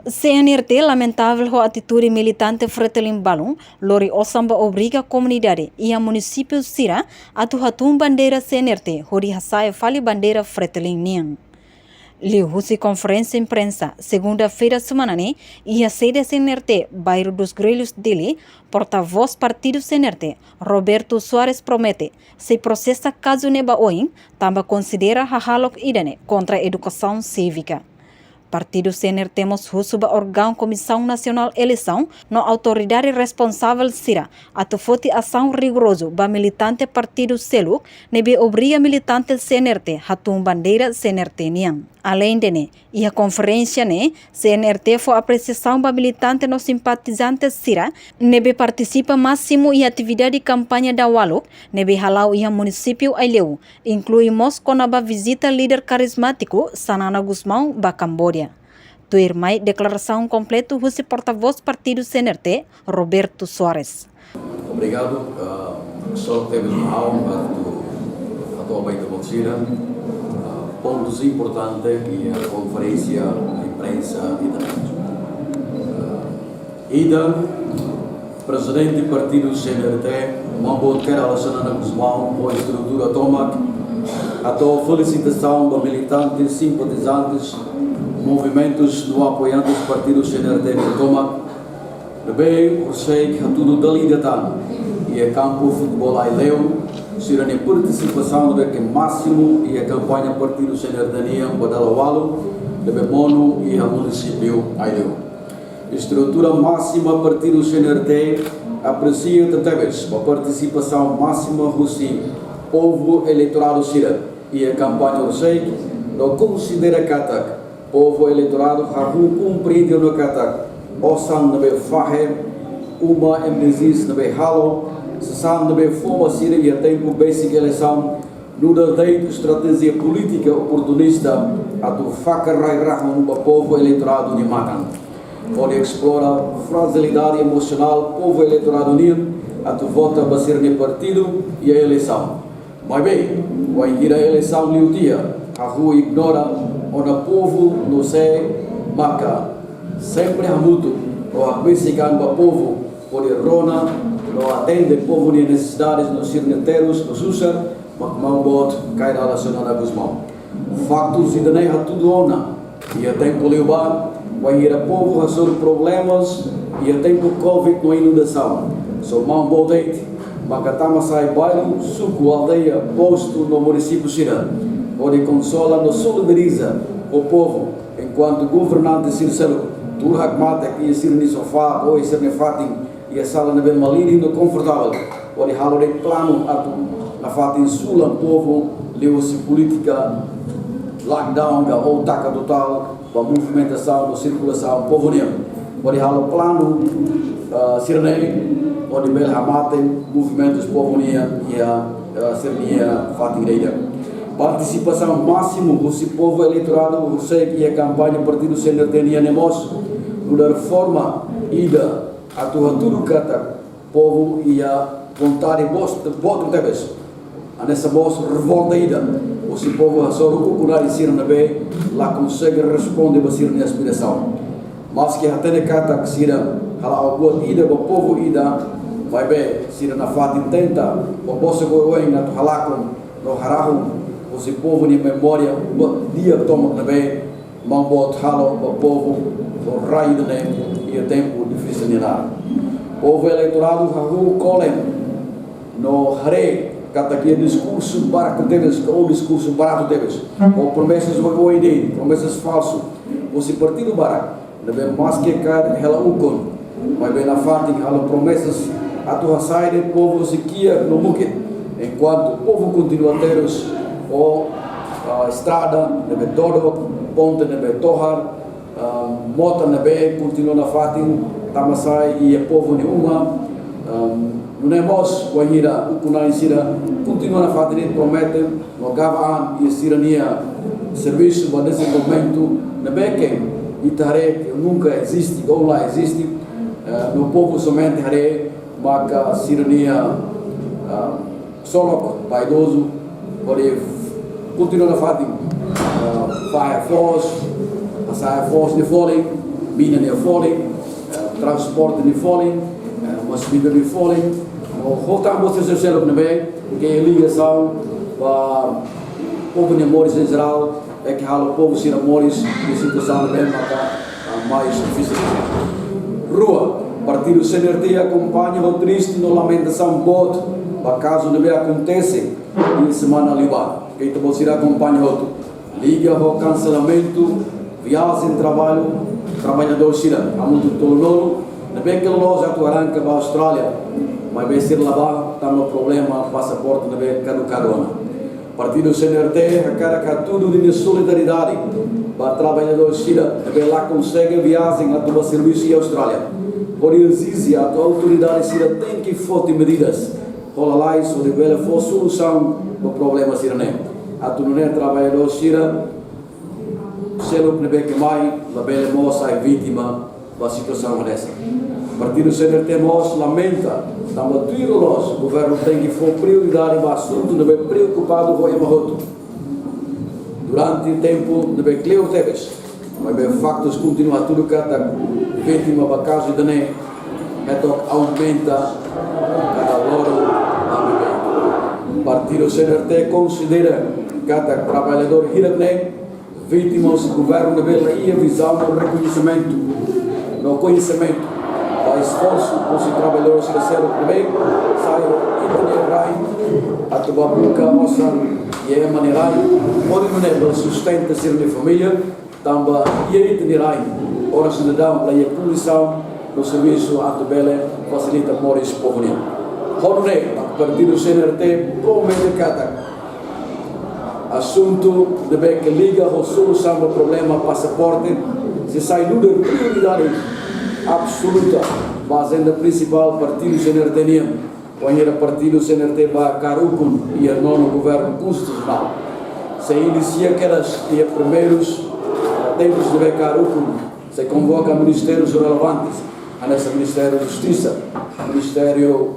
CNRT lamentável a atitude militante Fretilin Balum, lori osamba obriga a comunidade e a município Sira a tuhatum bandeira CNRT, hori hasaia fali bandeira Fretilin Nian. Liu Husi conferência imprensa segunda-feira semanane e a sede CNRT, bairro dos Grelhos dele, porta-voz partido CNRT, Roberto Soares promete, se processa caso neba oin, também considera hahalok idane contra a educação cívica. Partido CNRT Moshusuba órgão Comissão Nacional Eleição, no autoridade responsável Sira, atufoti ação rigoroso ba militante partido Seluk, nebe obriga militante CNRT, hatum bandeira CNRT niang. Além de e a conferência CNRT foi apreciação ba militante no simpatizante Sira, nebe participa máximo e atividade de campanha da Waluk, nebe halau e a município Aileu, incluímos com a visita líder carismático Sanana Guzmão ba Cambodia. Tuirmai declaração completa o porta-voz partido CNRT, Roberto Soares. Obrigado. Só temos uma aula atualmente acontecida. Pontos importantes e a conferência, a imprensa e da presidente do partido CNRT, Mambot Kerala Sanana Guzmão, com a estrutura Tomac, a tua felicitação para militantes, simpatizantes, movimentos do apoiantes do partido CNRT de Tomac, também o sei que tudo dali de tan e a campo futebol Aileu, será a participação do que máximo e a campanha partido CNRT para Dalawalo, de Mono e a município Aileu. Estrutura máxima partido CNRT aprecia também a participação máxima do povo eleitoral Sira e a campanha Orsei não considera Katak, povo eleitoral Haru compreende no Katak, Osan nebe Faher, uma MDZs nebe Halo, Sesam nebe Foma Sira e a tempo basic eleição, no date estratégia política oportunista, a do Fakarai Rahman para povo eleitoral do Nimatan. Pode explorar fragilidade emocional, povo eleitoral unido, a tu vota para ser de partido e a eleição. Mas bem, vai ir a eleição liutia, a rua ignora, onde o povo não sei, maca, sempre a mútuo, ou a basican para o povo, pode rona, não atende o povo de necessidades nos cirneteiros, nos usar, mas não bot, cai na relacionada com os mãos. Factos e daí a tudo ona, e a tempo levar, vai ir a povo resolver problemas e a tempo Covid na inundação. Só mão botete, Macatama sai bairro, suco, aldeia, posto no município Sira. Pode consola, nos solidariza o povo, enquanto governante Circelo, Turhak Mata, que ia ser no sofá, ou ia ser no fatim, e a sala na Belmalini, no confortável. Pode halar de plano, na fatim sula, o povo, leu-se política, lockdown, ou taca total, para movimentação, da circulação, povo nem. Pode halar plano, Sirnei, onde bel hamate, movimentos povo nem, e a Sirnia fatim reida. Participação máxima do povo eleitoral, você que a campanha do partido CNRT Nianemos, da reforma ida a tudo kata povo e a vontade voto tebes. Nessa voz revolta ida, o povo só o curar e ser na bem, lá consegue responder para ser na aspiração. Mas que até kata que sira hala o ida o povo ida vai bem, sira na fata intenta, o bolso goioi na halakon no harahu o povo de memória, o dia toma também, mambot halo o povo, o raio de nem e o tempo difícil de nada. Povo eleitoral haru colem no hare kata que discurso barato deles, com o discurso barato deles, ou promessas o ideia, promessas falsas, o partido barato, deve mais que cada ela ukon, mas bem na parte halo promessas a tua saída povo se quia no mukit, enquanto o povo continua a ter ou estrada, nebe todo, ponte nebe tohar, moto nebe continua na fatin, tamasai e o povo de uma, não é mos, o ainda o kunai sira continua na fatin, promete, no gavaan e sirania serviço, mas nesse momento nebe que itare que nunca existe, ou lá existe, no povo somente hare, mas sirania solo vaidoso, pode continua na fatin, Fireforce, a Fireforce de Foley, mina nem fole, transporte nem fole, mas vida nem fole. Voltamos a ser também, que é a ligação para o povo de Amores em geral, é que o povo de Amores e a situação também é mais difícil. Rua, partido CNRT acompanha o triste no lamentação bote, para caso não acontece em semana libada. Quem você acompanha outro, liga ao cancelamento, viagem, trabalho, trabalhador Sira, há muito tolo, não bem que loja atuará para a Austrália, mas vai ser lá, está no problema, passaporte não bem carona. Partido CNRT, a cara tudo de solidariedade para trabalhadores Sira, não lá consegue viagem a tomar serviço em Austrália. Por isso, a autoridade Sira tem que fazer medidas. Rola lá isso, de bela for solução do problema Sirané. A tu não é trabalhador Sira, se não é que mais, a bela moça é vítima da situação dessa. O Partido CNRT nós lamenta, estamos tirolós, o governo tem que for prioridade para o assunto, não é preocupado com o Yamahoto. Durante o tempo, não é Cleo Teves, mas bem factos continua tudo que está vítima para caso de nem, aumenta cada hora. O Partido CNRT considera cada trabalhador hiragné vítimas do governo de Bela e a visão do reconhecimento, no conhecimento, do esforço dos trabalhadores de ser também, sai internerai, a tubabuca, moça, e a maneirai, pode não sustenta ser de família, também e a internerai, ora cidadão para a poluição no serviço a Bela facilita por esse povo. Honre, o Partido CNRT promete cada assunto de bem que liga a solução do problema passaporte, se sai de prioridade absoluta, mas ainda principal Partido CNRT, quando o Partido CNRT vai a Carupun e a nono governo constitucional. Se inicia aquelas e primeiros tempos de Carupun, se convoca ministérios relevantes, a nesse Ministério da Justiça, Ministério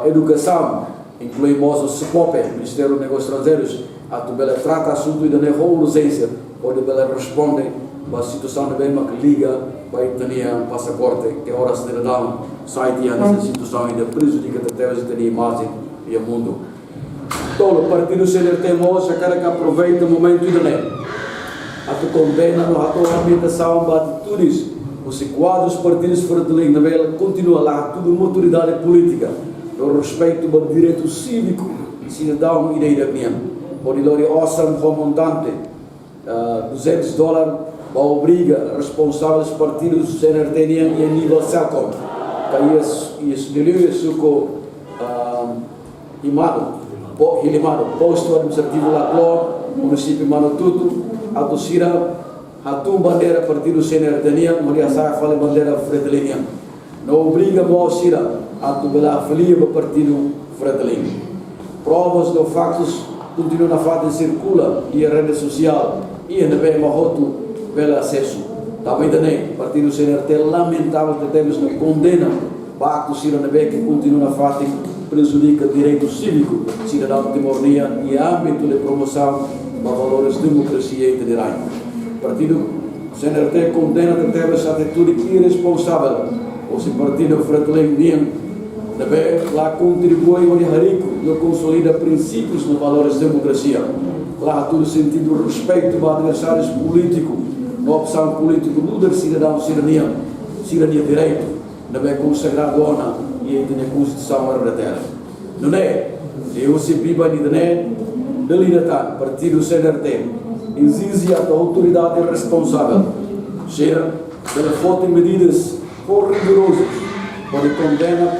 Educação, incluímos o CEPOP, Ministério dos Negócios Estrangeiros, a Tubela trata assunto e da urgência, onde ela responde para a situação de bem que liga para ter passaporte, que é hora cidadão, sai de nessa situação e prejudica a imagem e o mundo. Então, o Partido CNRT mostra que aproveita o momento de ler. A tu condena a tua ambientação para atitudes, os quadros partidos fratelim na vela continua lá, tudo uma autoridade política, no respeito ao direito cívico, cidadão e da iraniana. Por ele awesome montante, $200 para obriga responsáveis partidos CNRT e a nível CELCOM. Que isso dele suco Hilimado, posto administrativo lá, município Manotuto, a Tucira, a bandeira partido CNRT, Maria Saia fala bandeira Fredelinha. Não obriga a Sira a tubelar filia para partido Fredelinha. Provas de factos continua na fase circula e a rede social e ainda bem Mahoto pelo acesso. Também o Partido CNRT lamentável que temos na condena pacto Siranabe que continua na fase prejudica direito cívico, cidadão de mornia e âmbito de promoção de valores de democracia e federal. O Partido CNRT condena que teve essa atitude irresponsável. O Partido Fratelim também lá contribui ao rico e consolida princípios nos valores de democracia. Lá tudo sentido respeito para adversários políticos, na opção política do cidadão cidadania direito, também consagrado ona e a Constituição verdadeira. Não é? Eu se viva de delimitar Partido CNRT exige a autoridade responsável, seja pela falta de medidas rigorosas para condena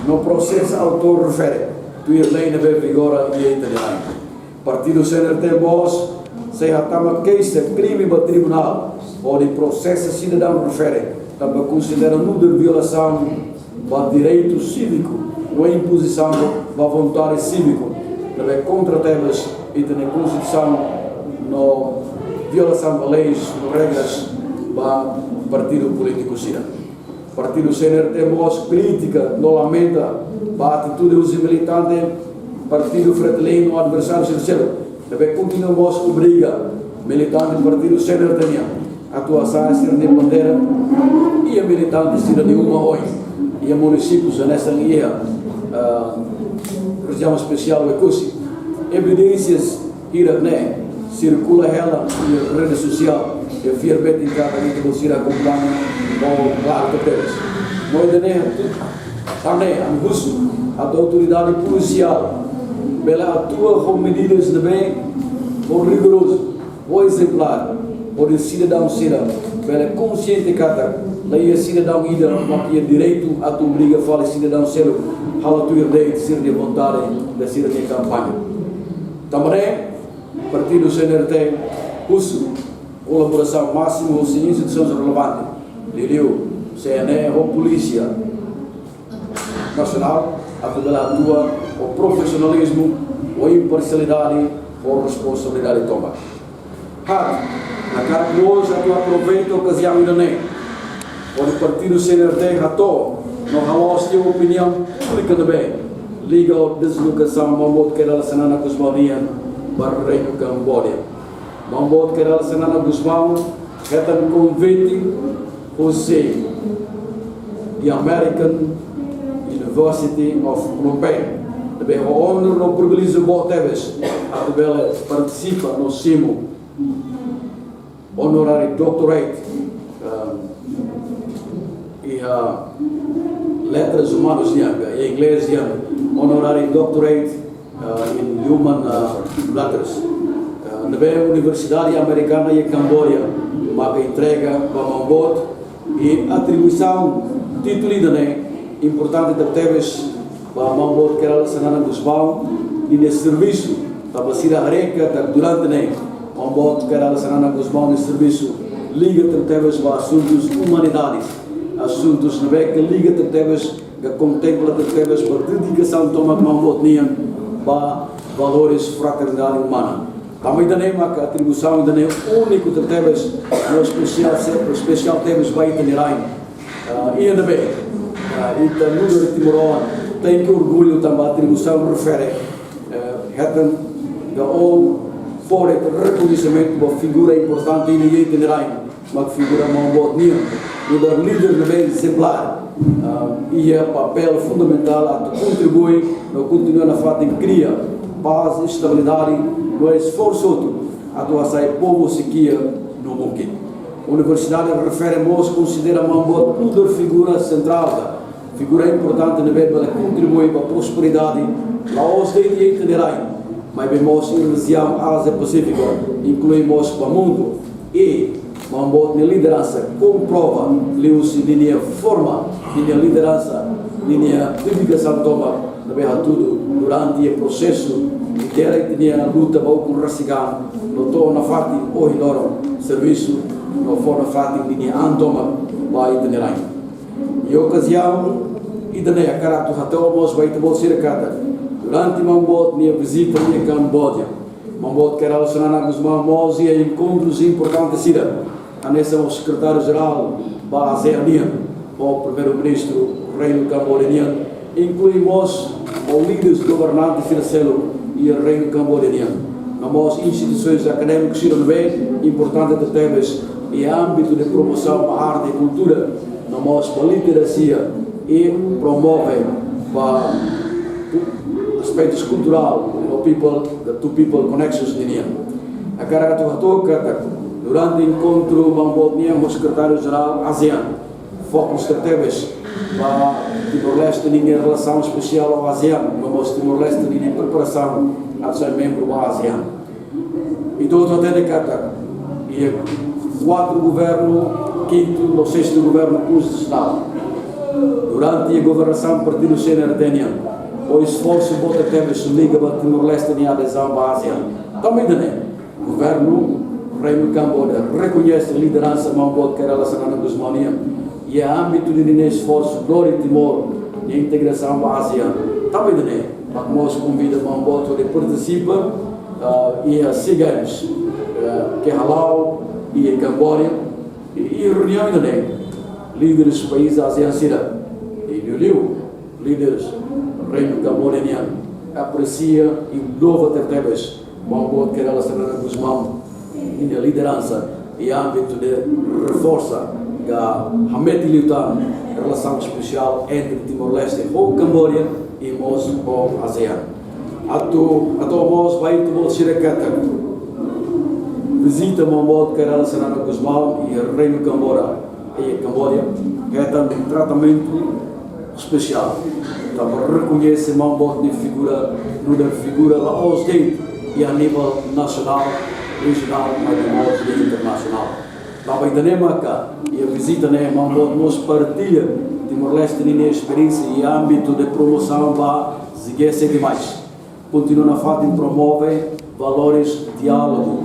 no processo autor refere, tu ir lei na vigora e a italiana. Partido CNRT Boss, se a tama queixa crime para tribunal, onde processo cidadão refere, também considera nuda violação para direito cívico, ou imposição para vontade cívico, também contra temas e na Constituição, no violação de leis, regras para partido político cidadão. O Partido CNRT Boss crítica, não lamenta a atitude dos militantes, Partido Fratelim no adversário sincero. Também continua Boss obriga militante do Partido CNRT atuação ser de bandeira e a militante ser de uma hoje e a municípios nessa linha região especial do Ecosi evidências irane circula ela na rede social e fielmente em cada dia que você acompanha ou claro que temos também a autoridade policial ela atua com medidas de bem ou rigoroso ou exemplar ou cidadão cidadão ela é consciente que a cidadão ida que é direito a tu obriga a falar cidadão ser hala tu direito ser de vontade da cidadania campanha também partido CNRT uso colaboração máxima com as instituições relevantes Liliu, CNE ou Polícia Nacional a atua o profissionalismo ou imparcialidade ou responsabilidade toma na cara que hoje tu aproveita a ocasião ainda nem o partido CNRT ratou não haloste a opinião pública também liga a deslocação Mambot Kerala Sanana Guzmanian para o Reino Cambodia Mambot Kerala Sanana Guzman retan convite Jose the American University of Phnom Penh também o honor no privilégio Boteves a tabela participa no CIMO honorary doctorate e letras humanas em inglês honorary doctorate in human letters também a Universidade Americana em Camboja uma entrega para Mambot e atribuição título importante da Teves para Mambot Kerala Sanana Guzman e nesse serviço para a cidade Areca durante Mambot Kerala Sanana Guzman nesse serviço liga Teves para assuntos humanidades assuntos que liga Teves que contempla Teves para dedicação toma Mambot Nian para valores fraternidade humana também também uma atribuição ainda nem único Teves no especial Teves vai ter e ainda bem e também no Timor tem que orgulho também a atribuição refere ou fora reconhecimento de uma figura importante e ninguém terá uma figura Mambot Nian o líder também exemplar e é papel fundamental a contribuir no continuar na fata em cria paz e estabilidade no esforço a atuação do povo sequia no mundo a universidade refere-nos considera Mambot uma figura central figura importante na para contribuir para a prosperidade lá os de terá mas vemos em região Ásia-Pacífica incluímos para o mundo e Mambot na liderança comprova Leuci linha forma linha liderança linha dedicação toma também a tudo durante o processo de ter tinha luta com o Racigan no to na fati hoje loro serviço no forma fati linha antoma vai ter e ocasião e daí a cara tu até almoço vai ter bolsa cada durante Mambot minha visita em Camboja Mambot Kerala Sanana Guzman Mozi e encontros importantes cidade anessa o secretário-geral da ASEAN o primeiro-ministro Reino Cambodiano incluímos os líderes governantes financeiros e o Reino Cambodiano nas instituições acadêmicas bem importantes de temas e âmbito de promoção da arte e cultura nas literacia e promove para aspectos culturais the two people connections a cara que tu durante o encontro Mambot Nian o secretário-geral ASEAN foco Teves para Timor-Leste em relação especial ao ASEAN mas Timor-Leste em preparação a ser membro do ASEAN e todo até de Qatar e 4 governo 5º ou 6º governo constitucional durante a governação do partido CNRT o esforço bota Teves liga para Timor-Leste em adesão ao ASEAN também o governo Reino Cambodia reconhece a liderança Mambot Kerala Sanana Guzmanian e a âmbito de esforço do Timor de integração da ASEAN também mas nós convida Mambot de participar e a seguimos que Halau e Cambodia e reunião também líderes dos países ASEAN e Liu líderes do Reino Cambodiano aprecia e louva Teves Mambot Kerala Sanana Guzman e a liderança e âmbito de reforçar a medilidade relação especial entre Timor-Leste e Camboja e o ASEAN. Nós vai tomar visita Mambote Kerala Senana Guzmão e o Reino Camboja é um tratamento especial. Também reconhece Mambote de figura lá aos dentes e a nível nacional, regional, mas de internacional. Também temos cá e a visita Mambote nos partilha Timor-Leste na experiência e âmbito de promoção para seguir mais. Continua a fato de promover valores de diálogo,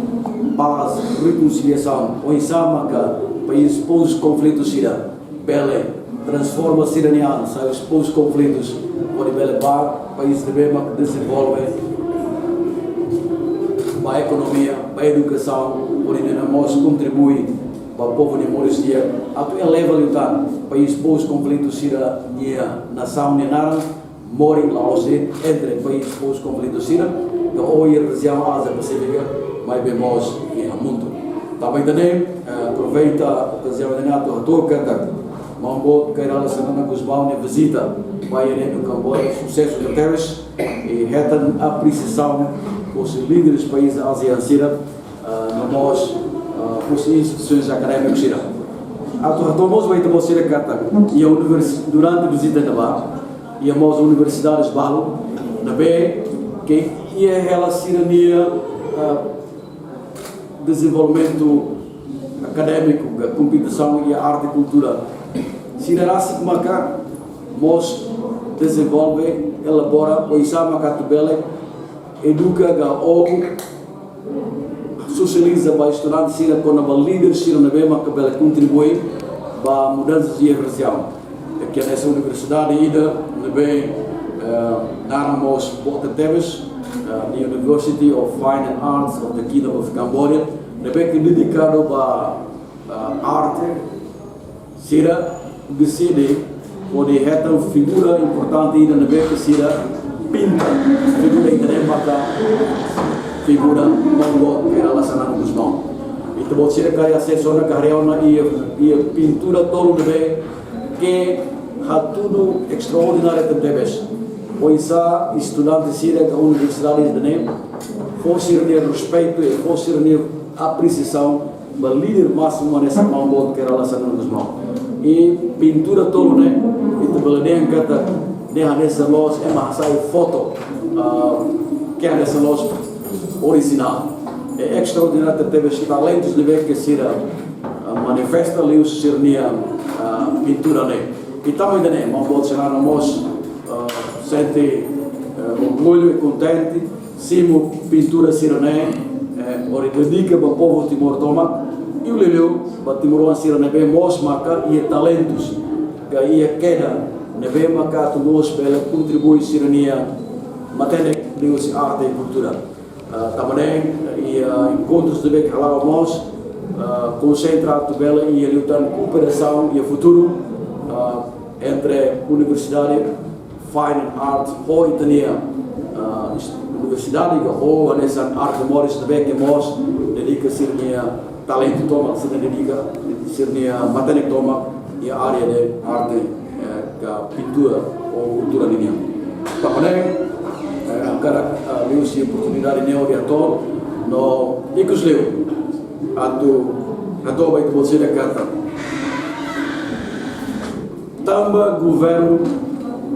paz, reconciliação, o Insama que país pôs conflitos sira, Belém, transforma a cidadania, sai os pôs conflitos, pode Belém país de Bema que desenvolve a economia, a educação, onde nós contribui para o povo de Moristia, até eleva o país pôs conflitos sira, nação nenara, morem lá entre países pôs conflitos sira, que hoje a região Ásia Pacífica mais bem nós e o mundo. Também aproveita a ocasião de nato a toca Mambote Kerala Senana Guzmão na visita vai no Camboja, sucesso de terras e retan a precisão os líderes dos países asiáticos nós os instituições acadêmicas sira. Nós vai tomar sira carta e a durante a visita na Bar e as universidades Balo na B que ia ela cidadania desenvolvimento acadêmico, a competição e a arte e cultura. Sinará-se como cá, nós desenvolve, elabora, o Isama Catubele, educa, socializa para estudantes, sira com a líder, sira na bema, que ela contribui para mudanças de região. Aqui nessa universidade, ainda, na bem, nós Bota Teves, the University of Fine and Arts of the Kingdom of Cambodia, que dedicado para arte, será decide onde é uma figura importante ainda na que será pinta figura interna figura Mambote que era lá Senana Guzmão. Então você quer que a sessão na carreira e a pintura todo que há tudo extraordinário também. Pois há estudantes da Universidade de Benem, fosse respeito e fosse apreciação do líder máximo nessa Mambote que era lá Senana Guzmão. E pintura todo, e também nessa loja é uma foto que é nessa loja original. É extraordinário ter os talentos de ver que se manifesta ali o sernia pintura, e também Mambote Senana nós sente orgulho e contente, simo pintura sirané, ora dedica para o povo Timor-Toma, e o Leleu, para Timor-Toma sirané bem mostra e talentos, que aí a queda, ne bem marca tu nós pela contribui sirania, matéria de arte e cultura. Também e encontros de bem falar nós, concentra tu bela e a lutar cooperação e o futuro entre universidade Fine Arts ou Itania Universidade ou nessa arte moris também que nós dedica ser minha talento toma se dedica ser minha matéria toma e a área de arte pintura ou cultura linha. Também agora leu se oportunidade neoviator no Icos leu a tua vai você da carta. Tamba governo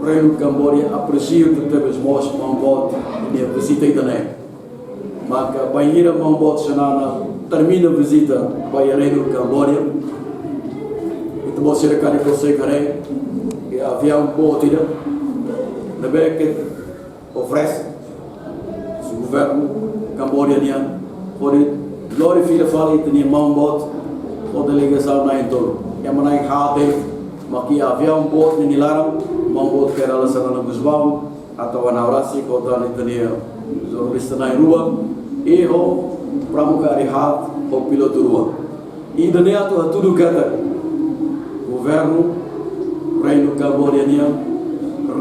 Reino Camboja aprecia que temos mostro Mambote e a visita também. Mas a banheira Mambote Senana termina a visita para o Reino Camboja. Então você recade que você quer e havia bote na beira que oferece o governo cambodiano pode glorificar fala e tem Mambote ou delegação na entorno. É uma naik hati, mas que havia bote ni larang Mambote Kerala Senana Guzmão atau Anaurasi kota Nitania Zorlista Nairua e o pramuka rihat o piloto rua e dunia tu tudo kata governo Reino Cambodiano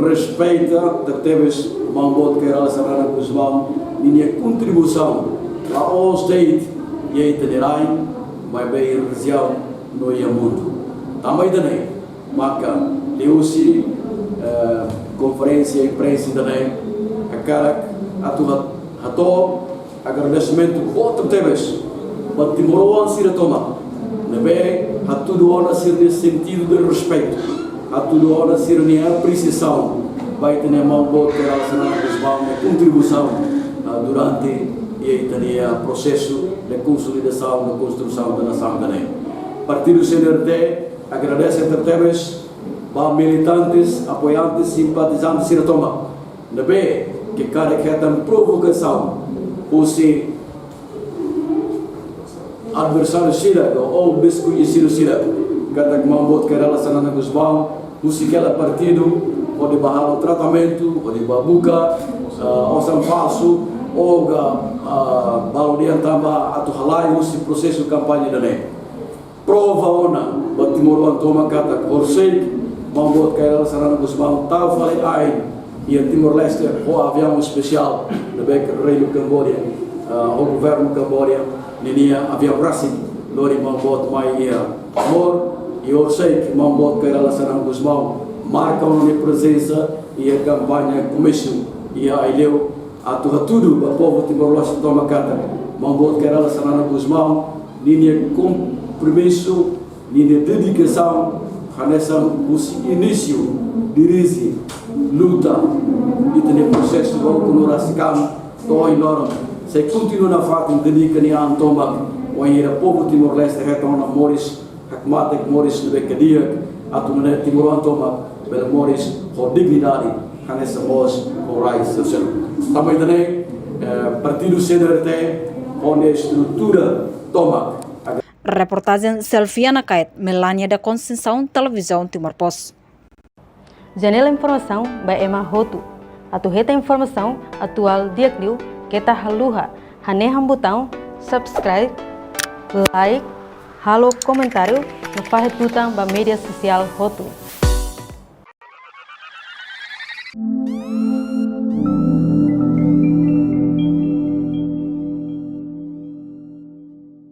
respeita que temos Mambote Kerala Senana Guzmão minha contribuição a all state e itinerai vai bem região no mundo. Também também, maka diusi conferência imprensa também, a cara ato agradecimento outro temas, mas Timor Sira toma, também a tudo hora ser nesse sentido de respeito, a tudo hora ser nem apreciação, vai ter uma boa contribuição durante o processo de consolidação da construção da nação também. Partido CNRT agradece a temas para militantes, apoiantes, simpatizantes Sira toma, também que cara que tem provocação ou se adversário Sira ou desconhecido Sira, cada que mambot que relaciona com os bons, musical partido pode barrar o tratamento, pode babuca, ou são falso, ou balodian tamba atau halai esse processo de campanha também. Prova ona, batimoro antoma kata korsei, mambot que relaciona com os bons, tal falei ai, e a Timor-Leste o avião especial do rei do Camboja, o governo Camboja, ninia avião racing, lori mambot mai amor e orsei que mambot que relaciona com os bons, marcam a presença e a campanha começou e a ileu a tudo o povo Timor-Leste toma conta, mambot que relaciona com os bons, linha compromisso, linha dedicação, nessa o início dirige luta e tem processo de conoração tão enorme. Se continua na fato dedica ni antoma o era povo Timor-Leste retorna Moris hakmate Moris de becadia atumane Timor antoma bel Moris com dignidade nessa voz com raiz social. Também também partido CNRT onde estrutura toma. Reportagem Selviana Kait, Melania da Conceição, Televisão Timor-Post. Janela informação by Emma Hotu. Atuheta informação atual diakliu kita haluha. Haneham botão subscribe, like, halo comentário no fahetutang ba media social Hotu.